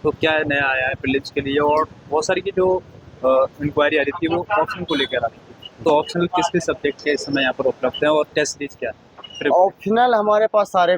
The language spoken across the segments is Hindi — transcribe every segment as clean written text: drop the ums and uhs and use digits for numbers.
तो क्या नया आया है प्रीलिम्स के लिए, और बहुत सारी की जो इंक्वायरी आ रही थी वो ऑप्शन को लेकर आ रही थी, तो ऑप्शनल किस किस सब्जेक्ट के इस समय यहाँ पर उपलब्ध है और टेस्ट सीरीज क्या है? ऑप्शनल हमारे पास सारे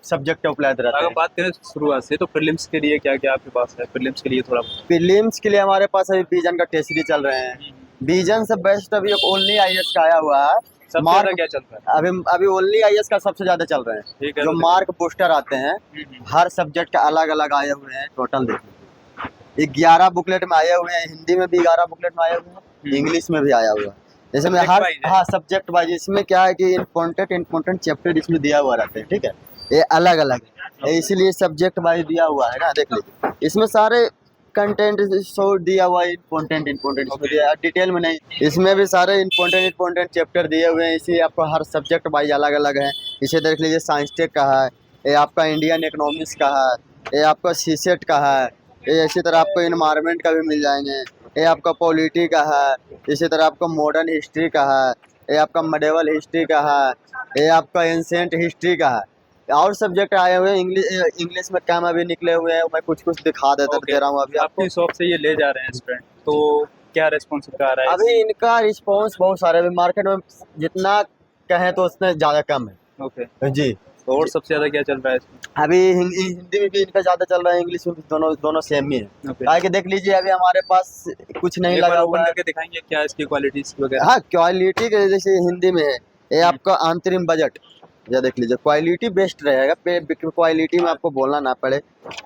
सब्जेक्ट उपलब्ध रहते अगर हैं। बात करें शुरुआत से, तो प्रीलिम्स के लिए क्या क्या आपके पास है? प्रीलिम्स के लिए थोड़ा प्रीलिम्स के लिए हमारे पास अभी बीजन का टेस्ट सीरीज चल रहे हैं। बीजन से बेस्ट अभी ओनली आईएएस का आया हुआ है। सबसे मार्क ज़्यादा क्या चल रहा है? अभी अभी ओनली आईएएस का सबसे ज्यादा चल रहे ठीक हैं। है, जो तो मार्क बूस्टर आते हैं हम्म, हर सब्जेक्ट का अलग अलग आए हुए हैं। टोटल देखिए 11 बुकलेट में आए हुए हैं। हिंदी में भी 11 बुकलेट में आए हुए हैं, इंग्लिश में भी आया हुआ है। जैसे मैं Subject हर wise है? हाँ सब्जेक्ट वाइज इसमें क्या है कि इम्पोर्टेंट चैप्टर इसमें दिया हुआ रहते हैं। ठीक है, ये अलग अलग है, इसीलिए सब्जेक्ट वाइज दिया हुआ है ना। देख लीजिए इसमें सारे कंटेंट शो दिया हुआ है। इम्पोर्टेंट इसमें दिया है, डिटेल में नहीं। इसमें भी सारे इम्पोर्टेंट चैप्टर दिए हुए हैं, इसी आपको हर सब्जेक्ट वाइज अलग अलग है। इसे देख लीजिए साइंस टेक का है, ये आपका इंडियन इकोनॉमिक्स का है, ये आपका सीसेट का है, ये इसी तरह आपको इन्वायरमेंट का भी मिल जाएंगे, ये आपका पॉलिटी का है, इसी तरह आपको मॉडर्न हिस्ट्री का है, ये आपका मेडिवल हिस्ट्री का है, ये आपका एंशिएंट हिस्ट्री का है। और सब्जेक्ट आए हुए हैं। इंग्लिश में कम अभी निकले हुए हैं, मैं कुछ कुछ दिखा ओके, दे रहा हूँ अभी आपको। आपकी शॉप से ये ले जा रहे हैं स्टूडेंट, तो क्या रिस्पॉन्स आ रहा है अभी इनका रिस्पॉन्स बहुत सारे अभी मार्केट में जितना कहें तो उससे ज़्यादा कम है ओके, जी। तो और सबसे ज़्यादा क्या चल रहा है इसमें? अभी हिंदी में भी इनका ज़्यादा चल रहा है, इंग्लिश में भी दोनों दोनों सेम ही है। ओके, कि देख लीजिए अभी हमारे पास कुछ नहीं एक लगा बार हुआ ओपन है। करके दिखाएंगे क्या इसकी क्वालिटीज वगैरह? हाँ क्वालिटी के जैसे हिंदी में है, ये आपका अंतरिम बजट, या देख लीजिए क्वालिटी बेस्ट रहेगा। क्वालिटी में आपको बोलना ना पड़े,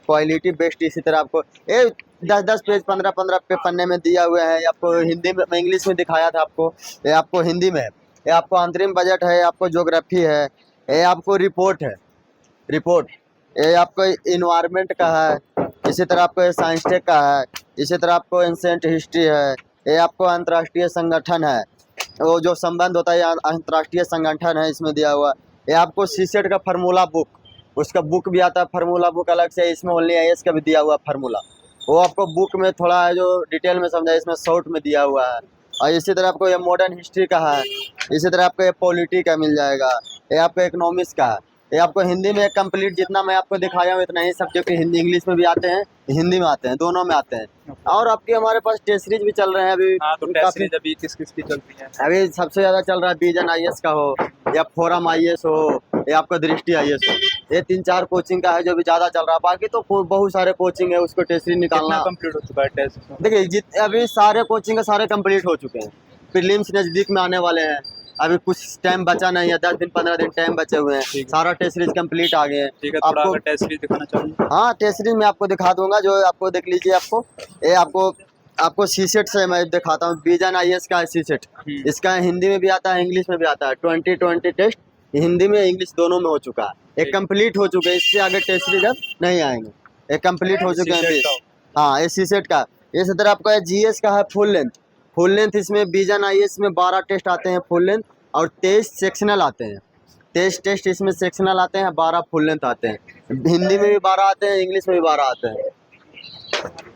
क्वालिटी बेस्ट। इसी तरह आपको ये 10 पेज 15 पन्ने में दिया हुआ है। आपको हिंदी में इंग्लिश में दिखाया था आपको, ये आपको हिंदी में है। ये आपको अंतरिम बजट है, आपको ज्योग्राफी है, ये आपको रिपोर्ट है, रिपोर्ट, ये आपको इन्वायरमेंट का है, इसी तरह आपको साइंस टेक का है, इसी तरह आपको एंशिएंट हिस्ट्री है, ये आपको अंतर्राष्ट्रीय संगठन है, वो जो संबंध होता है अंतर्राष्ट्रीय संगठन है इसमें दिया हुआ। ये आपको सीसेट का फार्मूला बुक, उसका बुक भी आता है, फार्मूला बुक अलग से। इसमें ओनली आईएएस का भी दिया हुआ फार्मूला, वो आपको बुक में थोड़ा है जो डिटेल में समझा, इसमें शॉर्ट में दिया हुआ है। और इसी तरह आपको ये मॉडर्न हिस्ट्री का है, इसी तरह आपको ये पॉलिटी का मिल जाएगा, ये आपको इकोनॉमिक्स का है। ये आपको हिंदी में कंप्लीट जितना मैं आपको दिखाया हूँ इतना ही सब्जेक्ट हिंदी इंग्लिश में भी आते हैं, हिंदी में आते हैं, दोनों में आते हैं। और आपके हमारे पास टेस्ट सीरीज भी चल रहे हैं अभी। हाँ, तो टेस्ट काफी सीरीज अभी किस किस की चलती है? अभी सबसे ज्यादा चल रहा है बीजन आईएएस का हो, या फोरम आईएएस हो, या आपका दृष्टि आईएएस हो। ये 3-4 कोचिंग का है जो भी ज्यादा चल रहा है। बाकी तो बहुत सारे कोचिंग है, उसको टेस्ट सीरीज कितना निकालना। कंप्लीट हो चुका है टेस्ट? देखिए अभी सारे कोचिंग के सारे कंप्लीट हो चुके हैं। प्रीलिम्स नजदीक में आने वाले हैं, अभी कुछ टाइम बचा नहीं है, 10 दिन 15 दिन टाइम बचे हुए हैं। ठीक है। सारा टेस्ट सीरीज कंप्लीट आ गए हैं। ठीक है, थोड़ा आपको अगर टेस्ट सीरीज दिखाना चाहूँगा। हाँ टेस्ट सीरीज मैं आपको दिखा दूंगा, जो आपको देख लीजिए। आपको ये आपको सीसेट से मैं दिखाता हूँ। बीजन आईएएस का है सीसेट, इसका हिंदी में भी आता है, इंग्लिश में भी आता है। 2020 टेस्ट हिंदी में इंग्लिश दोनों में हो चुका है। एक कंप्लीट हो चुके हैं, इससे आगे टेस्ट सीरीज अब नहीं आएंगे, एक कंप्लीट हो चुके हैं। हाँ ये सीसेट का। इसी तरह आपका जीएस का है फुल लेंथ इसमें बीजन आईएएस में 12 टेस्ट आते हैं फुल लेंथ, और 23 सेक्शनल आते हैं। 23 टेस्ट इसमें सेक्शनल आते हैं, 12 फुल लेंथ आते हैं। हिंदी में भी 12 आते हैं, इंग्लिश में भी 12 आते हैं।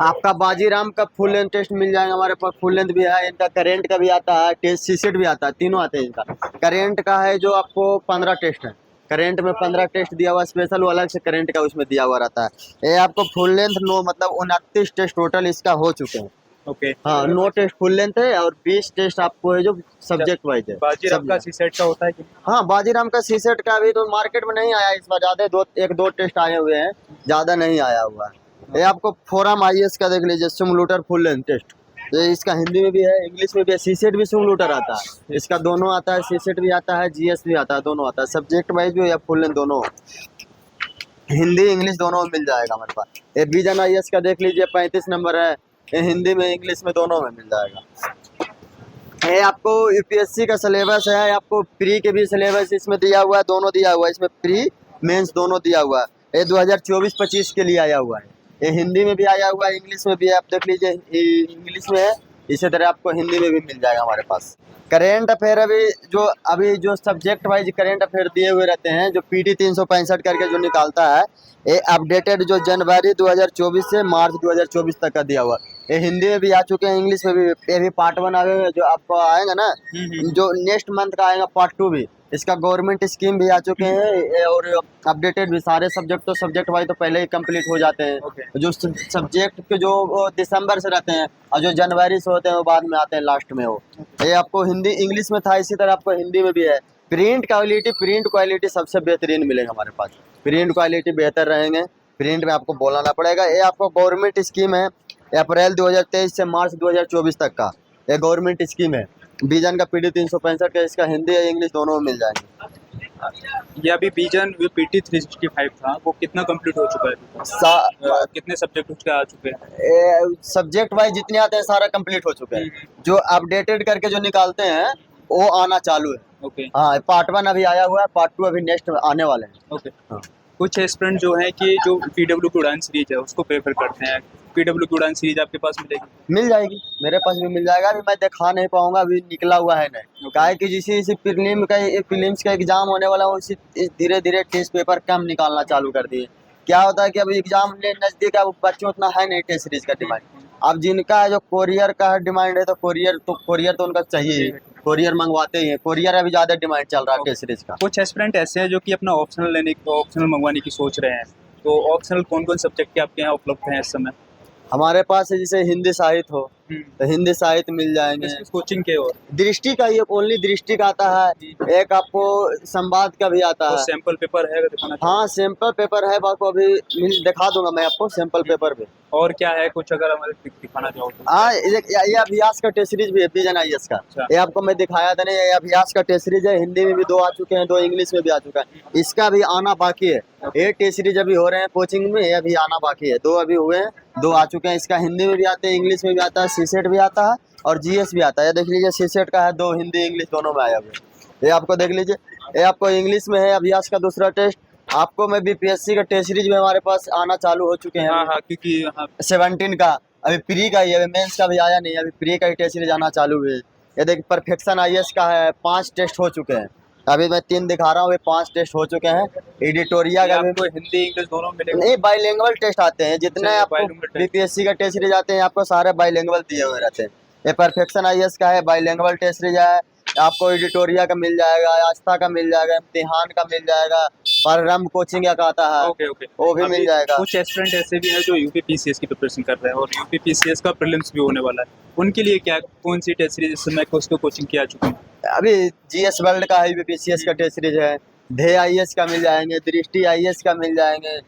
आपका बाजीराम का फुल लेंथ टेस्ट मिल जाएगा हमारे पास, फुल लेंथ भी है। इनका करेंट का भी आता है, टेस्ट सीसेट भी आता है, तीनों आते हैं इनका। करेंट का है जो आपको 15 टेस्ट है, करेंट में 15 टेस्ट दिया हुआ स्पेशल, वो अलग से करेंट का उसमें दिया हुआ रहता है। ये आपको फुल लेंथ 9 मतलब 29 टेस्ट टोटल इसका हो चुके हैं। ओके, हाँ 9 टेस्ट फुल लेंथ है, और 20 टेस्ट आपको है जो सब्जेक्ट वाइज है। बाजीराव का सीसेट का होता है कि? हाँ बाजीराम का सीसेट का अभी तो मार्केट में नहीं आया इस बार, ज्यादा 1-2 टेस्ट आए हुए हैं, ज्यादा नहीं आया हुआ है। ये आपको फोरम आईएएस का देख लीजिए, सिमुलेटर फुल लेंथ टेस्ट, ये इसका हिंदी में भी है, इंग्लिश में भी है। सीसेट भी सिमुलेटर आता है, इसका दोनों आता है, सीसेट भी आता है, जीएस भी आता है, दोनों आता है। सब्जेक्ट वाइज भी या फुल लेंथ दोनों, हिंदी इंग्लिश दोनों में मिल जाएगा हमारे पास। ये बीजन आईएएस का देख लीजिए 35 नंबर है, ये हिंदी में इंग्लिश में दोनों में मिल जाएगा। ये आपको यूपीएससी का सिलेबस है, आपको प्री के भी सिलेबस इसमें दिया हुआ है, दोनों दिया हुआ है इसमें, प्री मेंस दोनों दिया हुआ है। ये 2024-25 के लिए आया हुआ है। ये हिंदी में भी आया हुआ है, इंग्लिश में भी है। आप देख लीजिए इंग्लिश में है, इसी तरह आपको हिंदी में भी मिल जाएगा हमारे पास। करेंट अफेयर अभी जो सब्जेक्ट वाइज करेंट अफेयर दिए हुए रहते हैं, जो पीटी 365 करके जो निकालता है, ये अपडेटेड जो जनवरी 2024 से मार्च 2024 तक का दिया हुआ। ये हिंदी में भी आ चुके हैं, इंग्लिश में भी। ये भी पार्ट 1 आ गए, जो आपको आएगा ना, जो नेक्स्ट मंथ का आएगा पार्ट 2 भी, इसका गवर्नमेंट स्कीम भी आ चुके हैं और अपडेटेड भी सारे सब्जेक्ट, तो सब्जेक्ट वाइज तो पहले ही कंप्लीट हो जाते हैं। ओके। जो सब्जेक्ट के जो वो दिसंबर से रहते हैं और जो जनवरी से होते हैं वो बाद में आते हैं लास्ट में। वो ये आपको हिंदी इंग्लिश में था, इसी तरह आपको हिंदी में भी है। प्रिंट क्वालिटी सबसे बेहतरीन मिलेगा हमारे पास। प्रिंट क्वालिटी बेहतर रहेंगे, प्रिंट में आपको बोलाना पड़ेगा। ये आपको गवर्नमेंट स्कीम है, अप्रैल 2023 से मार्च 2024 तक का ये गवर्नमेंट स्कीम है। विजन का PD 365 का, इसका हिंदी या इंग्लिश दोनों में मिल जाएंगे। ये अभी विजन PT 365 था, वो कितना कंप्लीट हो चुका है? कितने सब्जेक्ट उसके आ चुके हैं? सब्जेक्ट वाइज जितने आते हैं सारा कंप्लीट हो चुके हैं। जो अपडेटेड करके जो निकालते हैं वो आना चालू है। ओके। हाँ, पार्ट 1 अभी आया हुआ है, पार्ट 2 अभी नेक्स्ट आने वाले हैं। ओके। हाँ। कुछ एस्पिरेंट जो है कि जो PW की उड़ान सीरीज है उसको प्रेफर करते हैं, PW की उड़ान सीरीज आपके पास मिलेगी? मिल जाएगी, मेरे पास भी मिल जाएगा। अभी मैं दिखा नहीं पाऊंगा, अभी निकला हुआ है नहीं। काहे कि जिसी प्रीलिम्स का एग्जाम होने वाला है, उसी धीरे धीरे टेस्ट पेपर कम निकालना चालू कर दिए। क्या होता है कि अभी एग्जाम नजदीक है, बच्चों उतना है नहीं टेस्ट सीरीज का डिमांड। अब जिनका जो कोरियर का डिमांड है तो कोरियर तो उनका चाहिए ही, कोरियर मंगवाते ही है। कोरियर अभी ज्यादा डिमांड चल रहा है टेस्ट सीरीज का। कुछ एस्पिरेंट ऐसे हैं जो कि अपना ऑप्शनल मंगवाने की सोच रहे हैं, तो ऑप्शनल कौन कौन सब्जेक्ट के आपके यहाँ उपलब्ध हैं इस समय? हमारे पास है जैसे हिंदी साहित्य हो तो हिंदी साहित्य मिल जाएंगे। कोचिंग के और दृष्टि का, ये ओनली दृष्टि का आता है, एक आपको संवाद का भी आता तो है। सैंपल पेपर है दिखाना? हाँ, सैंपल पेपर है, आपको अभी दिखा दूंगा मैं आपको सैंपल पेपर भी। और क्या है कुछ अगर हमारे दिखाना चाहो तो? हाँ, ये अभ्यास का टेस्ट सीरीज भी है विजन IAS का। अच्छा। ये आपको मैं दिखाया था नहीं, ये अभ्यास का टेस्ट सीरीज है। हिंदी में भी 2 आ चुके हैं, 2 इंग्लिश में भी आ चुका है। इसका भी आना बाकी है। ये टेस्ट सीरीज अभी हो रहे हैं कोचिंग में, ये अभी आना बाकी है। 2 अभी हुए हैं, 2 आ चुके हैं। इसका हिंदी में भी आते हैं, इंग्लिश में भी आता है, CSET भी आता है और GS भी आता है। ये देख लीजिए CSET का है, 2 हिंदी इंग्लिश दोनों में आया हुआ है। ये आपको देख लीजिए, ये आपको इंग्लिश में है अभ्यास का दूसरा टेस्ट। आपको मैं BPSC का टेस्ट सीरीज में हमारे पास आना चालू हो चुके हैं। हाँ हाँ, क्योंकि हाँ 17 का अभी प्री का ही है, मेंस का भी आया नहीं, अभी प्री का ही टेस्ट सीरीज आना चालू है। ये देखिए परफेक्शन IAS का है, 5 टेस्ट हो चुके हैं। अभी मैं 3 दिखा रहा हूँ, ये 5 टेस्ट हो चुके हैं। एडिटोरिया का भी आपको हिंदी इंग्लिश दोनों मिलेगा? नहीं, बाइलिंगुअल टेस्ट आते हैं जितने अच्छा, आपको bilingual test। BPSC का टेस्ट सीरीज आते हैं, आपको सारे बाइलिंगुअल दिए हुए रहते हैं। ये परफेक्शन IAS का है, बाइलिंगुअल टेस्ट सीरीज है। आपको एडिटोरिया का मिल जाएगा, आस्था का मिल जाएगा, इम्तिहान का मिल जाएगा, प्रारंभ कोचिंग का आता है, ओके ओके, वो भी मिल जाएगा। कुछ एस्पिरेंट ऐसे भी हैं जो UPPCS की प्रिपरेशन कर रहे हैं और UPPCS का प्रीलिम्स भी होने वाला है, उनके लिए क्या कौन सी टेस्ट सीरीज इस समय उसको कोचिंग किया चुके हैं? अभी GS वर्ल्ड का है, UPPCS का टेस्ट सीरीज है। ध्येय IAS का मिल जाएंगे, दृष्टि IAS का मिल जाएंगे,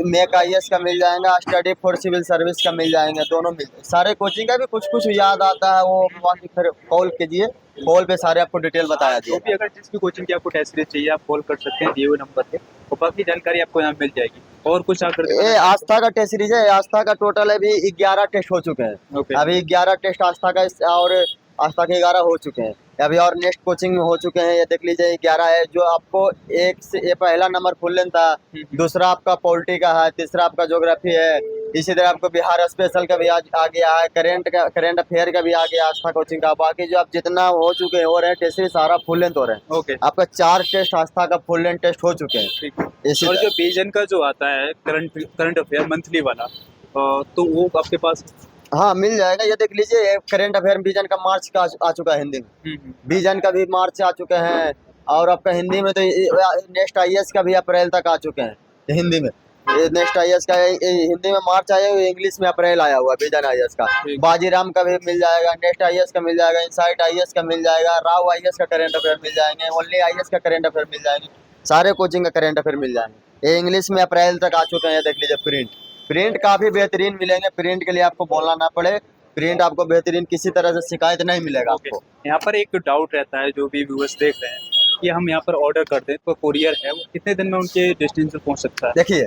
मेक IAS का मिल जाएगा, स्टडी फॉर सिविल सर्विस का मिल जाएंगे, दोनों मिल। सारे कोचिंग का भी कुछ कुछ याद आता है, वो बाकी फिर कॉल कीजिए, कॉल पे सारे आपको डिटेल बताया जो जाए। भी अगर जिसकी कोचिंग की आपको टेस्ट सीरीज चाहिए आप कॉल कर सकते हैं दिए हुए नंबर पे, और बाकी जानकारी आपको यहाँ मिल जाएगी। और कुछ आकर ये आस्था का टेस्ट सीरीज है। आस्था का टोटल अभी 11 टेस्ट हो चुके हैं। ओके। अभी 11 टेस्ट आस्था का और आस्था के 11 हो चुके हैं। अभी और नेक्स्ट कोचिंग में हो चुके हैं, ये देख लीजिए 11 है। जो आपको एक से ये पहला नंबर फुल लेंथ था, दूसरा आपका पॉलिटी का है, तीसरा आपका ज्योग्राफी है। इसी तरह आपको बिहार स्पेशल का भी आ गया है, करंट अफेयर का भी आ गया आस्था कोचिंग का। बाकी जो आप जितना हो चुके हैं हो रहे हैं टेस्ट सारा फुल लेंथ हो रहे हैं। ओके। आपका 4 टेस्ट आस्था का फुल लेंथ टेस्ट हो चुके हैं। ठीक है। इसी और तरह- जो विजन का जो आता है करंट अफेयर मंथली वाला, तो वो आपके पास? हाँ, मिल जाएगा। ये देख लीजिए करंट अफेयर विजन का मार्च का आ चुका है हिंदी में। विजन का भी मार्च आ चुके हैं और आपका हिंदी में तो नेक्स्ट IAS का भी अप्रैल तक आ चुके हैं हिंदी में। नेक्स्ट IAS का हिंदी में मार्च आया हुआ, इंग्लिश में अप्रैल आया हुआ विजन IAS का। बाजीराम का भी मिल जाएगा, नेक्स्ट IAS का मिल जाएगा, इनसाइट IAS का मिल जाएगा, राव IAS का करंट अफेयर मिल जाएंगे, ओनली IAS का करंट अफेयर मिल जाएंगे, सारे कोचिंग का करंट अफेयर मिल जाएंगे। ये इंग्लिश में अप्रैल तक आ चुके हैं। देख लीजिए प्रिंट काफी बेहतरीन मिलेंगे। प्रिंट के लिए आपको बोलना ना पड़े, प्रिंट आपको बेहतरीन, किसी तरह से शिकायत नहीं मिलेगा आपको। यहाँ पर एक डाउट रहता है जो भी व्यूअर्स देख रहे हैं कि हम यहाँ पर ऑर्डर करते हैं तो कोरियर है वो कितने दिन में उनके डेस्टिनेशन पहुँच सकता है? देखिए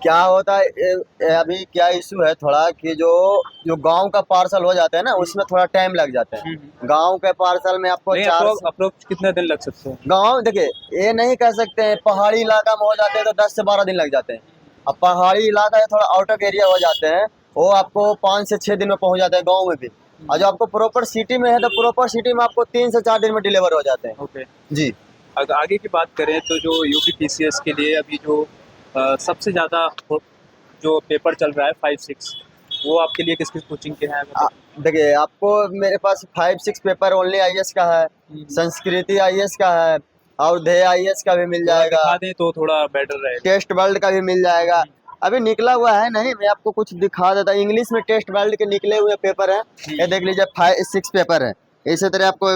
क्या होता है, अभी क्या इशू है थोड़ा कि जो गांव का पार्सल हो जाता है ना, उसमें थोड़ा टाइम लग जाता है। गांव के पार्सल में आपको 4 अप्रोक्स कितना दिन लग सकते हैं? गांव देखिए ये नहीं कह सकते हैं, पहाड़ी इलाका में हो जाते हैं तो 10 से 12 दिन लग जाते हैं। अब पहाड़ी इलाका थोड़ा आउट ऑफ एरिया हो जाते हैं, वो आपको 5 से 6 दिन में पहुंच जाते हैं गाँव में भी। और जो आपको प्रॉपर सिटी में है तो प्रॉपर सिटी में आपको 3 से 4 दिन में डिलीवर हो जाते हैं। ओके जी। अगर आगे की बात करें तो जो UPPCS के लिए अभी जो सबसे ज़्यादा जो पेपर चल रहा है 5-6, वो आपके लिए किस किस कोचिंग के हैं? देखिए आपको मेरे पास 5-6 पेपर ओनली IAS का है, संस्कृति IAS का है, और ध्येय IAS का भी मिल जाएगा, दिखा दें तो थोड़ा बेटर रहेगा। टेस्ट वर्ल्ड का भी मिल जाएगा। अभी निकला हुआ है नहीं, मैं आपको कुछ दिखा देता हूँ। इंग्लिश में टेस्ट वर्ल्ड के निकले हुए पेपर है, ये देख लीजिए 5-6 पेपर है। इसी तरह आपको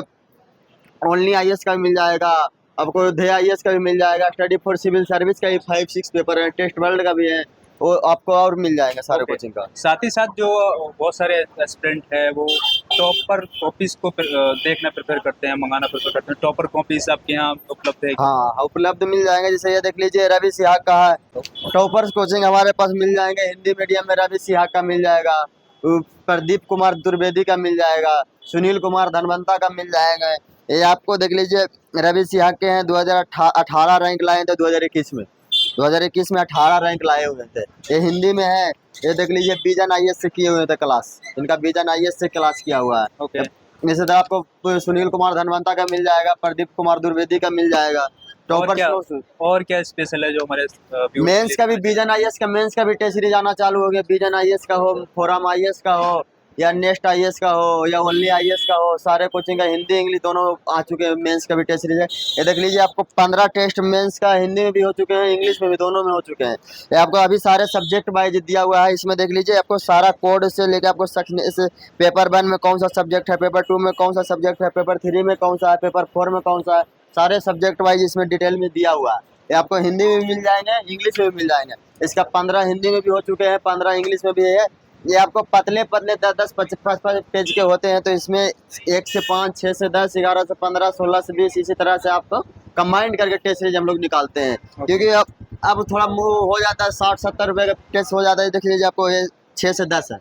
ओनली IAS का भी मिल जाएगा, आपको ध्येय IAS का भी मिल जाएगा, स्टडी फॉर सिविल सर्विस का भी 5-6 पेपर है, टेस्ट वर्ल्ड का भी है, वो आपको और मिल जाएगा सारे Okay. कोचिंग का। साथ ही साथ जो बहुत सारे एस्पिरेंट है वो टॉपर कॉपीज को देखना प्रेफर करते हैं, मंगाना प्रेफर करते हैं। टॉपर कॉपीज आपके यहाँ उपलब्ध है? हाँ उपलब्ध मिल जाएंगे। जैसे ये देख लीजिए रवि सिहाग का है, टॉपर्स कोचिंग हमारे पास मिल जाएंगे। हिंदी मीडियम में रवि सिहाग का मिल जाएगा, प्रदीप कुमार द्विवेदी का मिल जाएगा, सुनील कुमार धनवंता का मिल जाएगा। ये आपको देख लीजिए रवि सिहाग के हैं, 2018 रैंक लाए थे 2021 में, 2021 में 18 रैंक लाए हुए थे। ये हिंदी में है। ये देख लीजिए बीजन IAS से किए हुए थे क्लास, इनका बीजन IAS से क्लास किया हुआ है। ओके। इसी तरह आपको सुनील कुमार धनवंता का मिल जाएगा, प्रदीप कुमार द्विवेदी का मिल जाएगा। और क्या स्पेशल है जो हमारे मेंस का भी बीजन IAS का, मेंस का भी टेस्ट सीरीज आना चालू हो गया। बीजन IAS का हो, फोरम IAS का हो, या नेक्स्ट IAS का हो, या ओनली IAS का हो, सारे कोचिंग का हिंदी इंग्लिश दोनों आ चुके हैं। मेंस का भी टेस्ट सीरीज है। ये देख लीजिए आपको 15 टेस्ट मेंस का हिंदी में भी हो चुके हैं, इंग्लिश में भी, दोनों में हो चुके हैं। ये आपको अभी सारे सब्जेक्ट वाइज दिया हुआ है। इसमें देख लीजिए आपको सारा कोड से लेकर आपको इस पेपर 1 में कौन सा सब्जेक्ट है, पेपर 2 में कौन सा सब्जेक्ट है, पेपर 3 में कौन सा है, पेपर 4 में कौन सा है, सारे सब्जेक्ट वाइज इसमें डिटेल में दिया हुआ है। ये आपको हिंदी में भी मिल जाएंगे, इंग्लिश में भी मिल जाएंगे। इसका 15 हिंदी में भी हो चुके हैं, 15 इंग्लिश में भी है। ये आपको पतले पतले 10-10, 55 पेज के होते हैं, तो इसमें 1 से 5, 6 से 10, 11 से 15, 16 से 20, इसी तरह से आपको कंबाइंड करके टेस्ट सीरीज हम लोग निकालते हैं। क्योंकि अब थोड़ा मूव हो जाता है, 60-70 रुपये का टेस्ट हो जाता है। देख लीजिए आपको ये 6 से 10 है,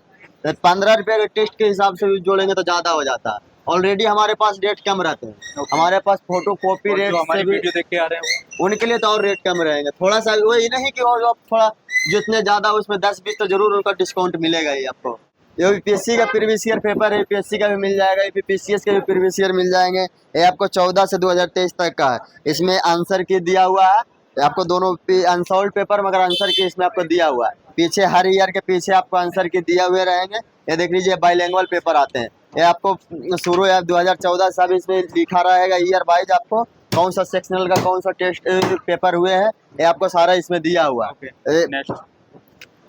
15 रुपये के टेस्ट के हिसाब से जोड़ेंगे तो ज़्यादा हो जाता है। ऑलरेडी हमारे पास रेट कम रहते हैं, हमारे पास फोटो कॉपी रेट हमारी वीडियो देख के आ रहे हैं उनके लिए तो और रेट कम रहेंगे थोड़ा सा। वही नहीं कि और थोड़ा जितने ज़्यादा उसमें 10-20 तो जरूर उनका डिस्काउंट मिलेगा ही आपको। ये PSC का प्रीवियस ईयर पेपर है, PSC का भी मिल जाएगा, PCS के भी प्रीवियस ईयर मिल जाएंगे। ये आपको 14 से 2023 तक का है। इसमें आंसर की दिया हुआ है आपको, दोनों अनसॉल्व पेपर मगर आंसर की इसमें आपको दिया हुआ है। पीछे हर ईयर के पीछे आपको आंसर की दिया हुए रहेंगे। ये देख लीजिए बाइलिंगुअल पेपर आते हैं। ये आपको शुरू है 2014 सब इसमें लिखा रहेगा, ईयर वाइज आपको कौन सा सेक्शनल का कौन सा टेस्ट पेपर हुए हैं, ये आपको सारा इसमें दिया हुआ है।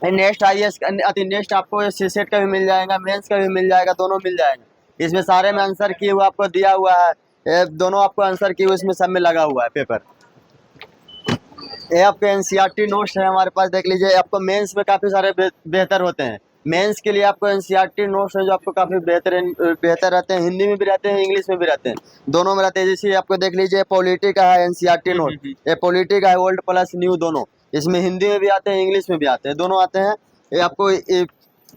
नेक्स्ट IAS नेक्स्ट आपको CSET का भी मिल जाएगा, मेंस का भी मिल जाएगा, दोनों मिल जाएंगे। इसमें सारे में आंसर किए हुआ आपको दिया हुआ है, दोनों आपको आंसर किए हुए इसमें सब में लगा हुआ है पेपर। ये आपके NCERT नोट्स है हमारे पास, देख लीजिए। आपको मेंस में काफ़ी सारे बेहतर होते हैं। मेंस के लिए आपको NCERT नोट्स है जो आपको काफ़ी बेहतर रहते हैं, हिंदी में भी रहते हैं, इंग्लिश में भी रहते हैं, दोनों में रहते हैं। जैसे आपको देख लीजिए पॉलिटी का है NCERT नोट, ये पॉलिटी का है ओल्ड प्लस न्यू दोनों, इसमें हिंदी में भी आते हैं, इंग्लिश में भी आते हैं, दोनों आते हैं। ये आपको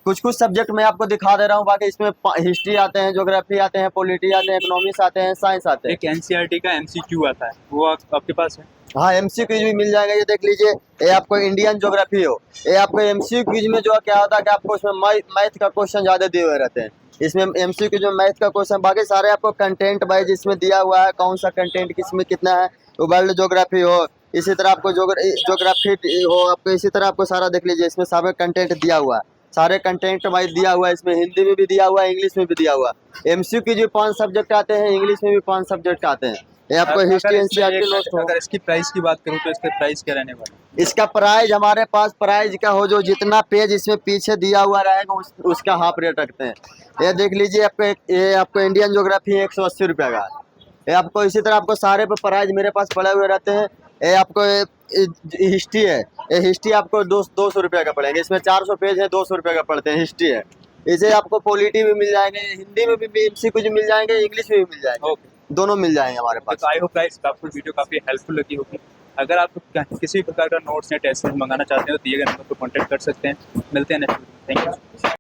कुछ सब्जेक्ट मैं आपको दिखा दे रहा हूँ, बाकी इसमें हिस्ट्री आते हैं, ज्योग्राफी आते हैं, पॉलिटी आते हैं, इकोनॉमिक्स आते हैं, साइंस आते हैं। एक NCERT का MCQ आता है, वो आपके पास है? हाँ MCQ भी मिल जाएगा। ये देख लीजिए, ये आपको इंडियन ज्योग्राफी हो, ये आपको MCQ में जो क्या होता है कि आपको इसमें मैथ का क्वेश्चन ज़्यादा दिए हुए रहते हैं। इसमें MCQ जो मैथ का क्वेश्चन, बाकी सारे आपको कंटेंट वाइज इसमें दिया हुआ है, कौन सा कंटेंट किसमें कितना है। तो वर्ल्ड ज्योग्राफी हो, इसी तरह आपको ज्योग्राफी हो, आपको इसी तरह आपको सारा देख लीजिए, इसमें सारे कंटेंट दिया हुआ है, सारे कंटेंट वाइज दिया हुआ है। इसमें हिंदी में भी दिया हुआ है, इंग्लिश में भी दिया हुआ है। MCQ जो 5 सब्जेक्ट आते हैं, इंग्लिश में भी 5 सब्जेक्ट आते हैं। ये आपको हिस्ट्री NCERT नोट्स हो। अगर इसकी प्राइस की बात करूँ तो इसका प्राइस क्या रहने वाला है? इसका प्राइस हमारे पास प्राइस का हो, जो जितना पेज इसमें पीछे दिया हुआ रहेगा उसका हाफ रेट रखते हैं। ये देख लीजिए आपको ये आपको इंडियन ज्योग्राफी 180 रुपये का है। ये आपको इसी तरह आपको सारे पे प्राइस मेरे पास पड़े हुए रहते हैं। ये आपको हिस्ट्री है, ये हिस्ट्री आपको 200 रुपये का पड़ेगा। इसमें 400 पेज है, 200 रुपये का पड़ते हैं हिस्ट्री है। इसे आपको पॉलिटी भी मिल जाएंगे, हिंदी में भी MCQ मिल जाएंगे, इंग्लिश में भी मिल जाएंगे, दोनों मिल जाएंगे हमारे पास। तो आई होप गाइस आपको वीडियो काफ़ी हेल्पफुल लगी होगी। अगर आप किसी भी प्रकार का नोट्स या टेस्ट मंगाना चाहते हो तो दिए गए नंबर पर कॉन्टैक्ट कर सकते हैं। मिलते हैं नेक्स्ट। Thank you.